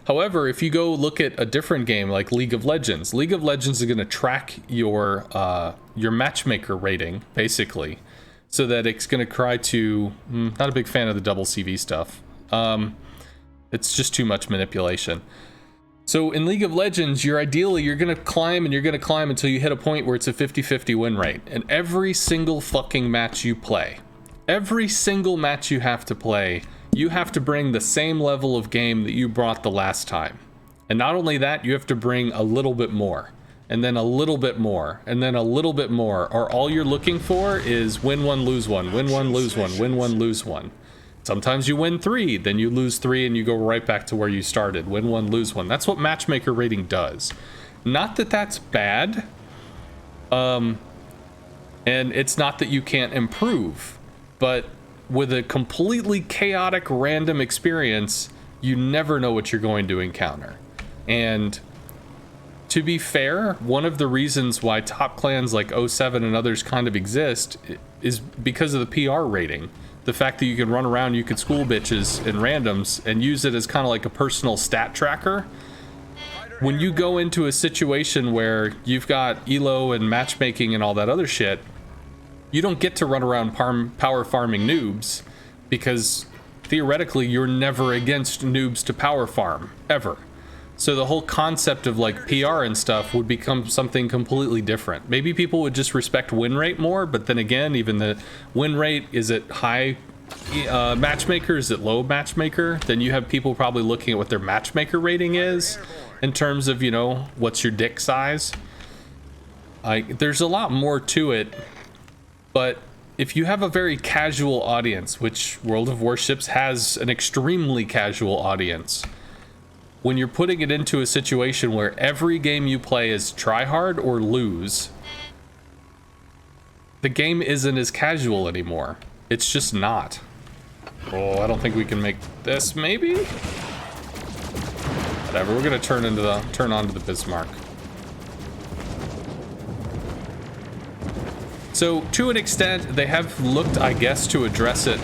However, if you go look at a different game like League of Legends is going to track your matchmaker rating, basically, so that it's going to try to... not a big fan of the double CV stuff. It's just too much manipulation. So in League of Legends, you're going to climb and you're going to climb until you hit a point where it's a 50-50 win rate. And every single fucking match you play, every single match you have to play, you have to bring the same level of game that you brought the last time. And not only that, you have to bring a little bit more, and then a little bit more, and then a little bit more. Or all you're looking for is win one, lose one, win one, lose one, win one, lose one. Sometimes you win 3, then you lose 3 and you go right back to where you started. Win 1, lose 1. That's what matchmaker rating does. Not that that's bad. And it's not that you can't improve. But with a completely chaotic, random experience, you never know what you're going to encounter. And to be fair, one of the reasons why top clans like 07 and others kind of exist is because of the PR rating. The fact that you can run around, you can school bitches and randoms and use it as kind of like a personal stat tracker. When you go into a situation where you've got elo and matchmaking and all that other shit, you don't get to run around power farming noobs, because theoretically you're never against noobs to power farm, ever. So the whole concept of like PR and stuff would become something completely different. Maybe people would just respect win rate more, but then again, even the win rate, is it high matchmaker, is it low matchmaker? Then you have people probably looking at what their matchmaker rating is in terms of, you know, what's your dick size. There's a lot more to it, but if you have a very casual audience, which World of Warships has an extremely casual audience, when you're putting it into a situation where every game you play is try hard or lose, the game isn't as casual anymore. It's just not. Oh, I don't think we can make this, maybe? Whatever, we're gonna turn onto the Bismarck. So, to an extent, they have looked, I guess, to address it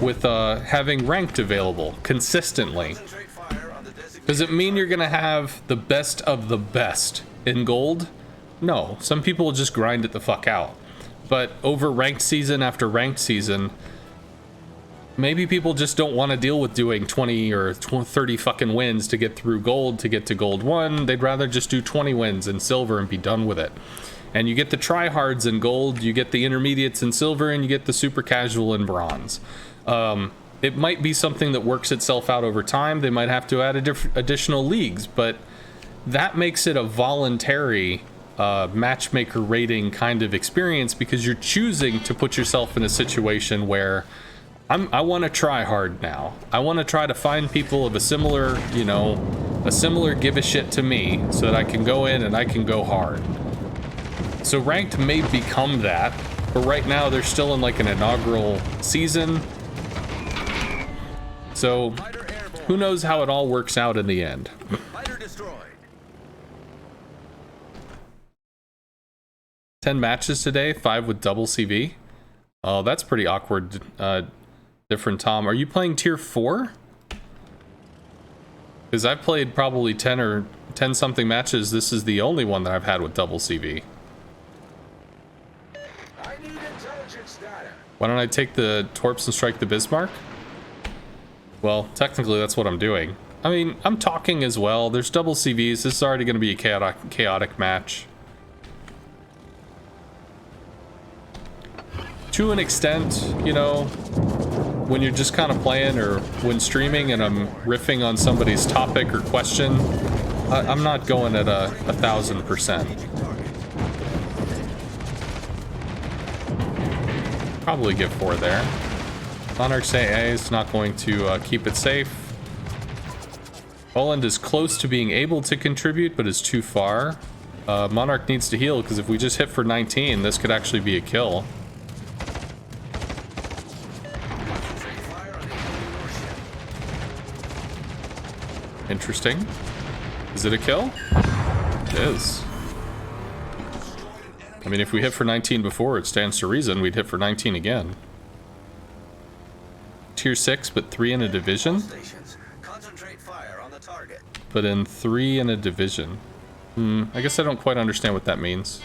with having ranked available consistently. Does it mean you're gonna have the best of the best in gold? No, some people will just grind it the fuck out. But over ranked season after ranked season, maybe people just don't want to deal with doing 20 or 30 fucking wins to get through gold, to get to gold 1. They'd rather just do 20 wins in silver and be done with it. And you get the tryhards in gold, you get the intermediates in silver, and you get the super casual in bronze. It might be something that works itself out over time. They might have to add additional leagues, but that makes it a voluntary matchmaker rating kind of experience, because you're choosing to put yourself in a situation where I want to try hard now. I want to try to find people of a similar, you know, a similar give a shit to me, so that I can go in and I can go hard. So ranked may become that, but right now they're still in like an inaugural season. So, who knows how it all works out in the end. 10 matches today, 5 with double CV. Oh, that's pretty awkward. Different Tom. Are you playing tier 4? Because I've played probably 10 or 10 something matches. This is the only one that I've had with double CV. Why don't I take the Torps and strike the Bismarck? Well, technically that's what I'm doing. I mean, I'm talking as well. There's double CVs. This is already going to be a chaotic match. To an extent, you know, when you're just kind of playing or when streaming and I'm riffing on somebody's topic or question, I'm not going at 1,000%. Probably get 4 there. Monarch's AA is not going to keep it safe. Poland is close to being able to contribute, but is too far. Monarch needs to heal, because if we just hit for 19, this could actually be a kill. Interesting. Is it a kill? It is. I mean, if we hit for 19 before, it stands to reason we'd hit for 19 again. Tier 6, but 3 in a division? fire on the target. But in 3 in a division. I guess I don't quite understand what that means.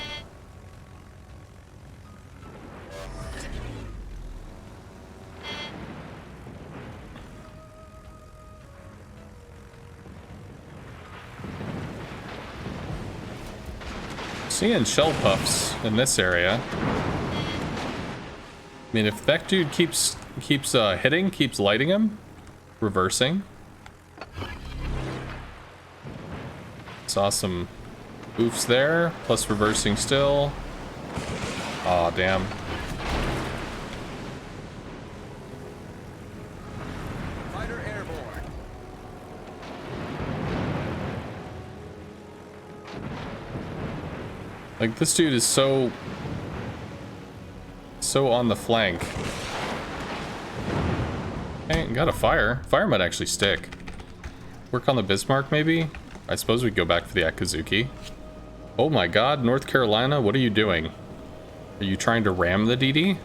Seeing shell puffs in this area. I mean, if that dude keeps hitting, keeps lighting him, reversing. Saw some oofs there, plus reversing still. Aw, damn. Fighter airborne. Like, this dude is so on the flank. Okay, got a fire. Fire might actually stick. Work on the Bismarck, maybe? I suppose we go back for the Akazuki. Oh my god, North Carolina, what are you doing? Are you trying to ram the DD?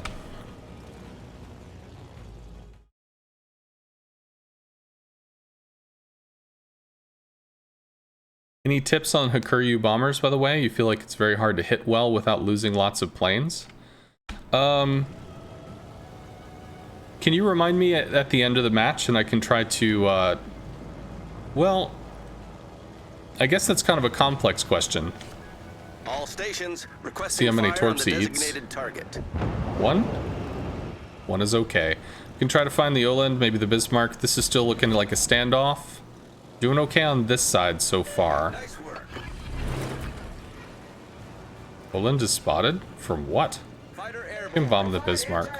Any tips on Hakuryu bombers, by the way? You feel like it's very hard to hit well without losing lots of planes? Can you remind me at the end of the match, and I can try to, well, I guess that's kind of a complex question. All stations requesting See how many fire on torps the he eats. designated target. 1? 1 is okay. We can try to find the Oland, maybe the Bismarck. This is still looking like a standoff. Doing okay on this side so far. Nice work. Oland is spotted? From what? Fighter You airborne. can bomb the Bismarck.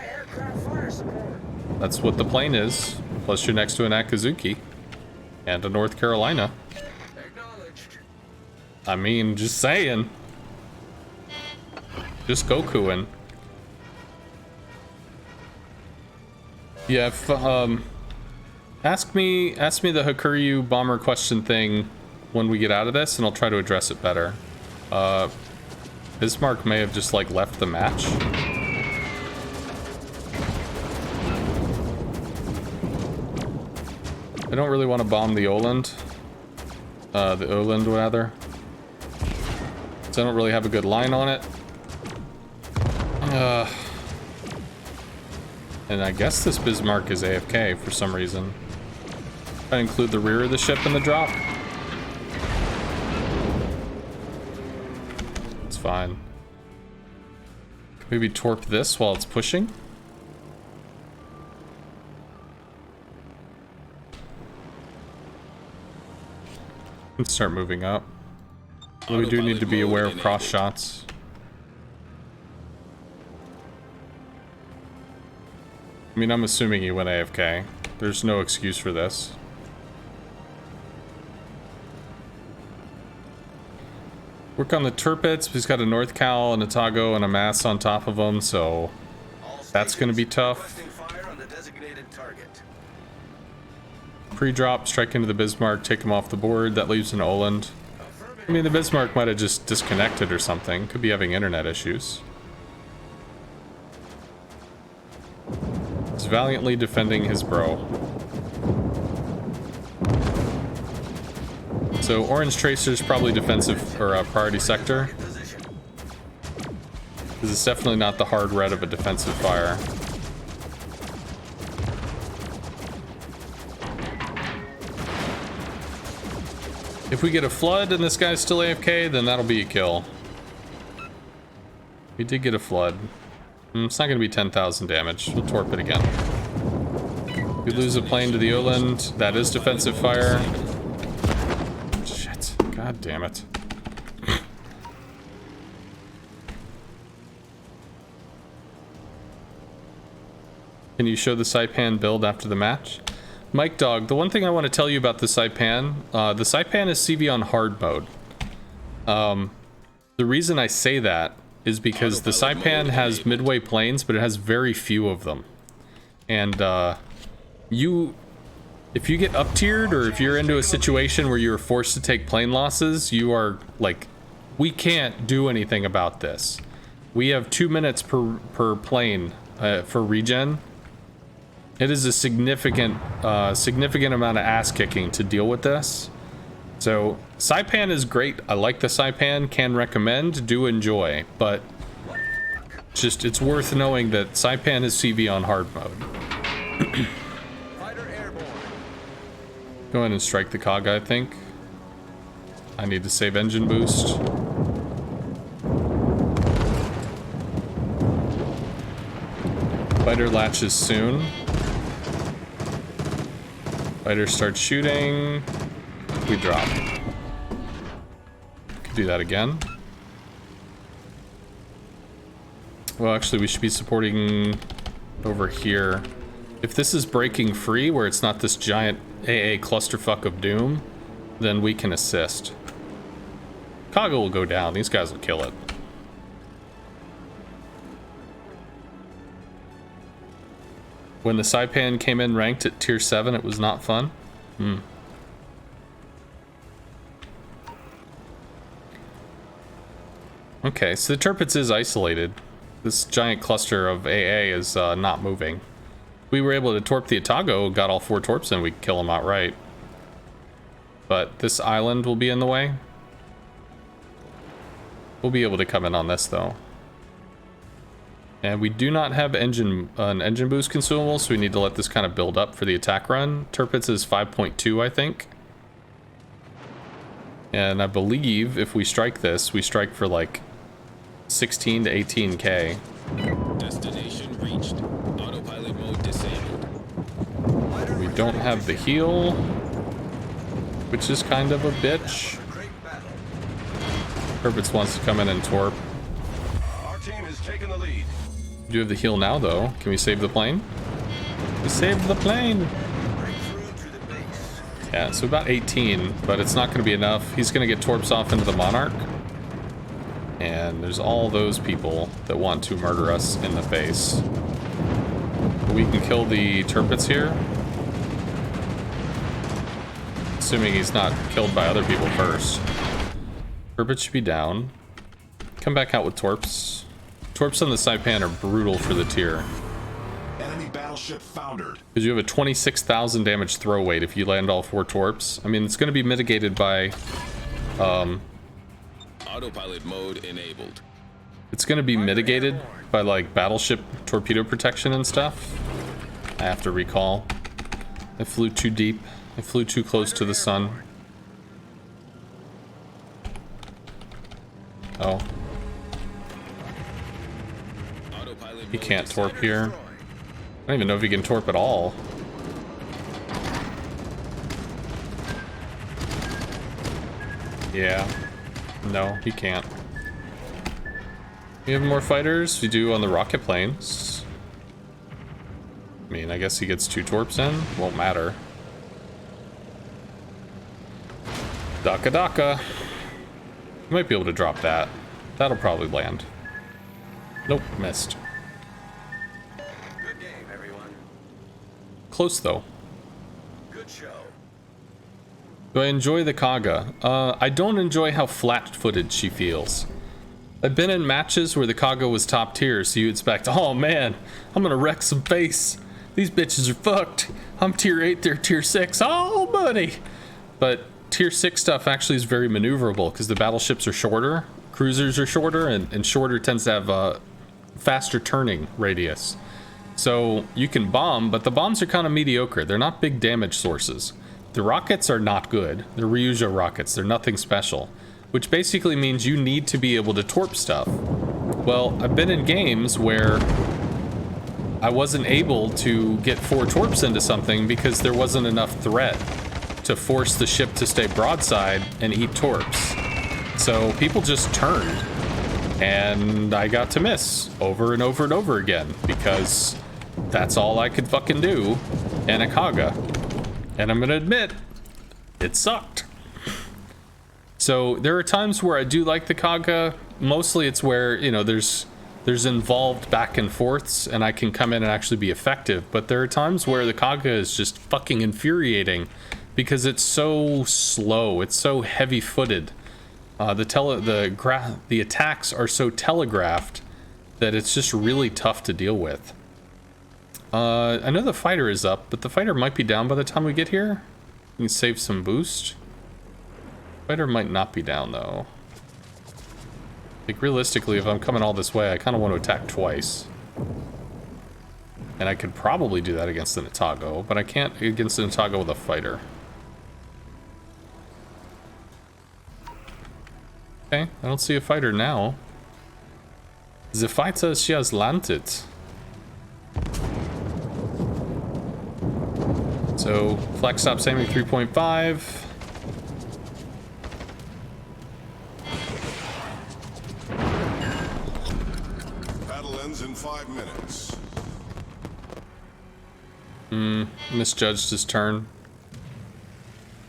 That's what the plane is. Plus you're next to an Akazuki. And a North Carolina. Acknowledged. I mean, just saying. Just Gokuing. Yeah, if, ask me the Hakuryu bomber question thing when we get out of this, and I'll try to address it better. Bismarck may have just, like, left the match. I don't really want to bomb the Oland. The Oland, rather. So I don't really have a good line on it. And I guess this Bismarck is AFK for some reason. I include the rear of the ship in the drop. It's fine. Maybe torp this while it's pushing. Let's start moving up. But we do need to be aware of cross shots. I mean, I'm assuming he went AFK. There's no excuse for this. Work on the Turpits. He's got a North Cal, an Otago, and a Mass on top of him, so that's going to be tough. Fire on the designated target. Pre-drop, strike into the Bismarck, take him off the board. That leaves an Oland. I mean, the Bismarck might have just disconnected or something. Could be having internet issues. He's valiantly defending his bro. So Orange Tracer's probably defensive or priority sector. This is definitely not the hard red of a defensive fire. If we get a flood and this guy's still AFK, then that'll be a kill. We did get a flood. It's not going to be 10,000 damage. We'll torp it again. We lose a plane to the Oland. That is defensive fire. Shit. God damn it. Can you show the Saipan build after the match? Mike Dog, the one thing I want to tell you about the Saipan is CV on hard mode. The reason I say that is because the Saipan has midway planes, but it has very few of them. And if you get up tiered, or if you're into a situation where you're forced to take plane losses, you are like, we can't do anything about this. We have 2 minutes per plane for regen. It is a significant amount of ass kicking to deal with this. So Saipan is great. I like the Saipan, can recommend, do enjoy, but just it's worth knowing that Saipan is CV on hard mode. Fighter airborne. Go ahead and strike the Kaga, I think. I need to save engine boost. Fighter latches soon. Fighter starts shooting. We drop. Could do that again. Well, actually, we should be supporting over here. If this is breaking free, where it's not this giant AA clusterfuck of doom, then we can assist. Kaga will go down. These guys will kill it. When the Saipan came in ranked at tier 7, it was not fun. Okay, so the Tirpitz is isolated. This giant cluster of AA is not moving. We were able to torp the Atago, got all 4 torps in, we could kill them outright. But this island will be in the way. We'll be able to come in on this though. And we do not have an engine boost consumable, so we need to let this kind of build up for the attack run. Tirpitz is 5.2, I think. And I believe if we strike this, we strike for like 16 to 18k. Destination reached. Autopilot mode disabled. We don't have the heal, which is kind of a bitch. Great battle. Tirpitz wants to come in and torp. Our team has taken the lead. We do have the heal now, though. Can we save the plane? We saved the plane! Breakthrough to the base. Yeah, so about 18, but it's not going to be enough. He's going to get torps off into the Monarch. And there's all those people that want to murder us in the face. We can kill the Tirpitz here. Assuming he's not killed by other people first. Tirpitz should be down. Come back out with torps. Torps on the Saipan are brutal for the tier. Enemy battleship foundered. Because you have a 26,000 damage throw weight if you land all 4 torps. I mean, it's going to be mitigated by... Autopilot mode enabled. It's going to be mitigated by, like, battleship torpedo protection and stuff. I have to recall. I flew too deep. I flew too close to the sun. Oh. He can't torp here. I don't even know if he can torp at all. Yeah. No, he can't. We have more fighters. We do on the rocket planes. I mean, I guess he gets 2 torps in. Won't matter. Daka Daka. You might be able to drop that. That'll probably land. Nope, missed. Good game, everyone. Close though. Good show. Do I enjoy the Kaga? I don't enjoy how flat-footed she feels. I've been in matches where the Kaga was top tier, so you expect, oh man, I'm gonna wreck some face. These bitches are fucked. I'm tier 8, they're tier 6. Oh, buddy. But tier 6 stuff actually is very maneuverable because the battleships are shorter, cruisers are shorter, and shorter tends to have a faster turning radius. So you can bomb, but the bombs are kind of mediocre. They're not big damage sources. The rockets are not good. They're Ryujo rockets. They're nothing special, which basically means you need to be able to torp stuff. Well, I've been in games where I wasn't able to get 4 torps into something because there wasn't enough threat to force the ship to stay broadside and eat torps. So people just turned, and I got to miss over and over and over again because that's all I could fucking do in a Kaga. And I'm gonna admit, it sucked. So there are times where I do like the Kaga. Mostly it's where, you know, there's involved back and forths and I can come in and actually be effective. But there are times where the Kaga is just fucking infuriating because it's so slow. It's so heavy-footed. The attacks are so telegraphed that it's just really tough to deal with. I know the fighter is up, but the fighter might be down by the time we get here. We can save some boost. Fighter might not be down, though. Like, realistically, if I'm coming all this way, I kind of want to attack twice. And I could probably do that against the Natago, but I can't against the Natago with a fighter. Okay, I don't see a fighter now. The fighter, she has landed. So, flex stop aiming 3.5. Battle ends in 5 minutes. Misjudged his turn.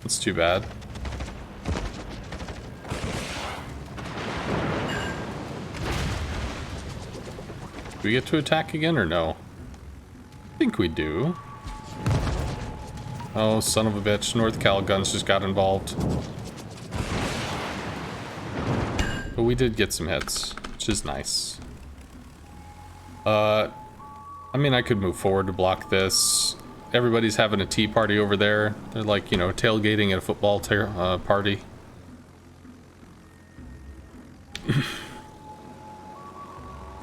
That's too bad. Do we get to attack again or no? I think we do. Oh, son of a bitch. North Cal guns just got involved. But we did get some hits, which is nice. I mean, I could move forward to block this. Everybody's having a tea party over there. They're like, you know, tailgating at a football party.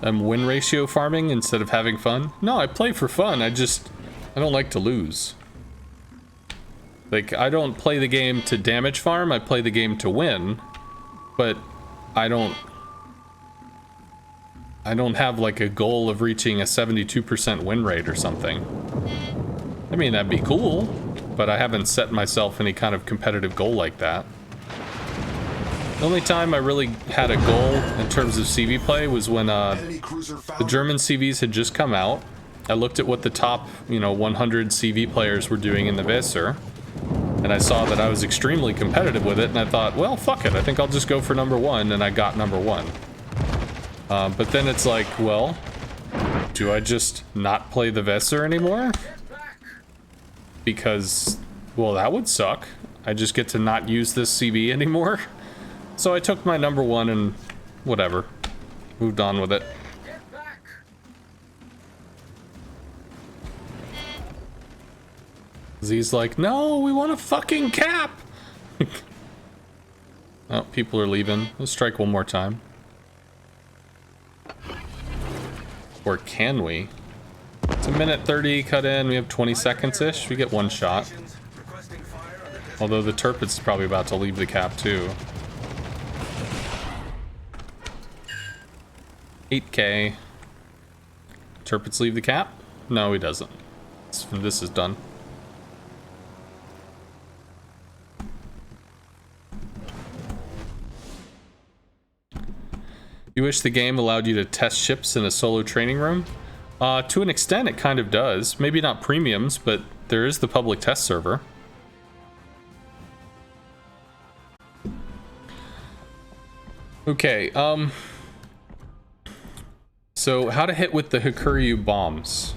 I'm win ratio farming instead of having fun. No, I play for fun. I don't like to lose. Like, I don't play the game to damage farm. I play the game to win. But I don't have like a goal of reaching a 72% win rate or something. I mean, that'd be cool, but I haven't set myself any kind of competitive goal like that. The only time I really had a goal in terms of CV play was when the German CVs had just come out. I looked at what the top, 100 CV players were doing in the Weser, and I saw that I was extremely competitive with it, and I thought, well, fuck it, I think I'll just go for number 1, and I got number 1. But then it's like, well, do I just not play the Weser anymore? Because, well, that would suck. I just get to not use this CV anymore. So I took my number 1 and whatever, moved on with it. Z's like, no, we want a fucking cap. Oh, people are leaving. Let's strike one more time. Or can we? It's a minute 30 cut in. We have 20 seconds-ish. We get one shot. Although the Tirpitz is probably about to leave the cap too. 8K. Tirpitz leave the cap? No, he doesn't. This is done. You wish the game allowed you to test ships in a solo training room? To an extent, it kind of does. Maybe not premiums, but there is the public test server. Okay, so how to hit with the Hakuryu bombs.